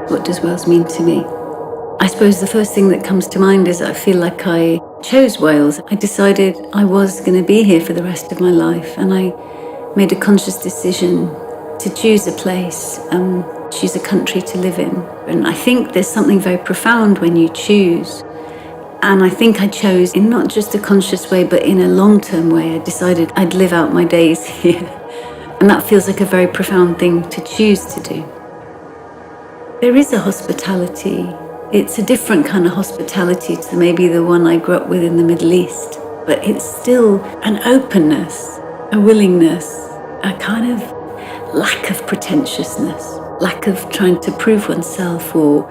What does Wales mean to me? I suppose the first thing that comes to mind is I feel like I chose Wales. I decided I was going to be here for the rest of my life, and I made a conscious decision to choose a place, choose a country to live in. And I think there's something very profound when you choose. And I think I chose in not just a conscious way, but in a long-term way. I decided I'd live out my days here. And that feels like a very profound thing to choose to do. There is a hospitality. It's a different kind of hospitality to maybe the one I grew up with in the Middle East. But it's still an openness, a willingness, a kind of lack of pretentiousness, lack of trying to prove oneself or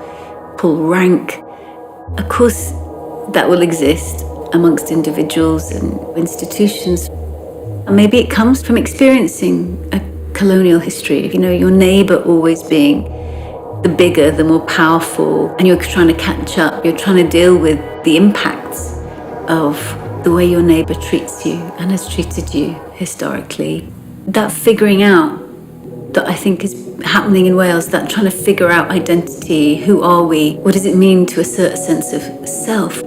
pull rank. Of course, that will exist amongst individuals and institutions. And maybe it comes from experiencing a colonial history, your neighbour always being the bigger, the more powerful, and you're trying to catch up, you're trying to deal with the impacts of the way your neighbour treats you and has treated you historically. That figuring out that I think is happening in Wales, that trying to figure out identity, who are we, what does it mean to assert a sense of self?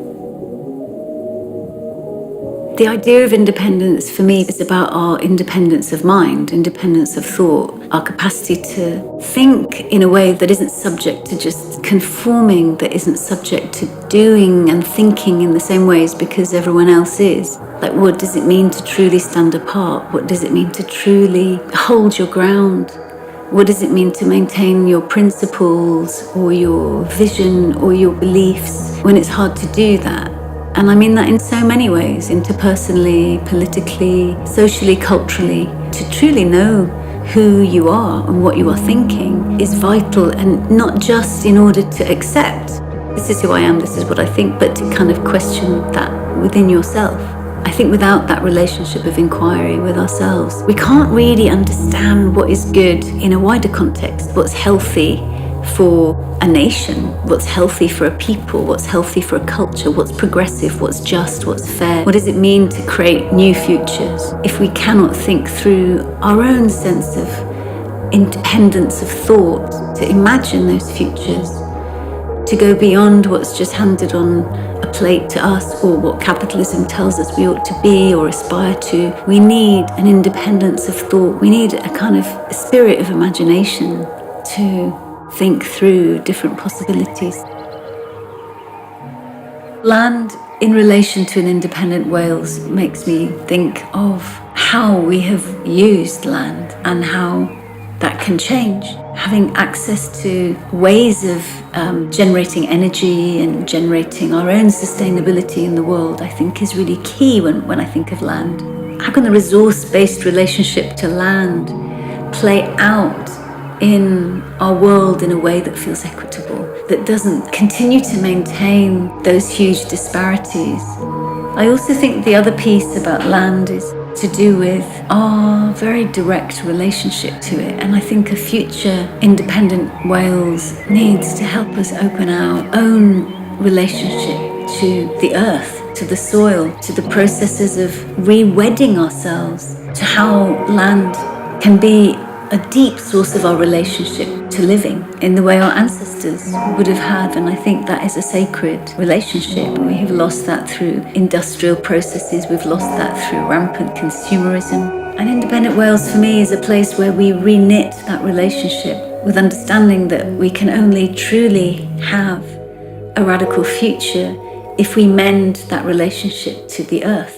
The idea of independence for me is about our independence of mind, independence of thought, our capacity to think in a way that isn't subject to just conforming, that isn't subject to doing and thinking in the same ways because everyone else is. Like, what does it mean to truly stand apart? What does it mean to truly hold your ground? What does it mean to maintain your principles or your vision or your beliefs when it's hard to do that? And I mean that in so many ways, interpersonally, politically, socially, culturally. To truly know who you are and what you are thinking is vital, and not just in order to accept, this is who I am, this is what I think, but to kind of question that within yourself. I think without that relationship of inquiry with ourselves, we can't really understand what is good in a wider context, what's healthy for a nation, what's healthy for a people, what's healthy for a culture, what's progressive, what's just, what's fair. What does it mean to create new futures if we cannot think through our own sense of independence of thought, to imagine those futures, to go beyond what's just handed on a plate to us or what capitalism tells us we ought to be or aspire to? We need an independence of thought. We need a kind of spirit of imagination to think through different possibilities. Land in relation to an independent Wales makes me think of how we have used land and how that can change. Having access to ways of generating energy and generating our own sustainability in the world, I think is really key when I think of land. How can the resource-based relationship to land play out in our world in a way that feels equitable, that doesn't continue to maintain those huge disparities? I also think the other piece about land is to do with our very direct relationship to it. And I think a future independent Wales needs to help us open our own relationship to the earth, to the soil, to the processes of re-wedding ourselves to how land can be a deep source of our relationship to living in the way our ancestors would have had. And I think that is a sacred relationship. We have lost that through industrial processes. We've lost that through rampant consumerism. And independent Wales for me is a place where we re-knit that relationship with understanding that we can only truly have a radical future if we mend that relationship to the earth.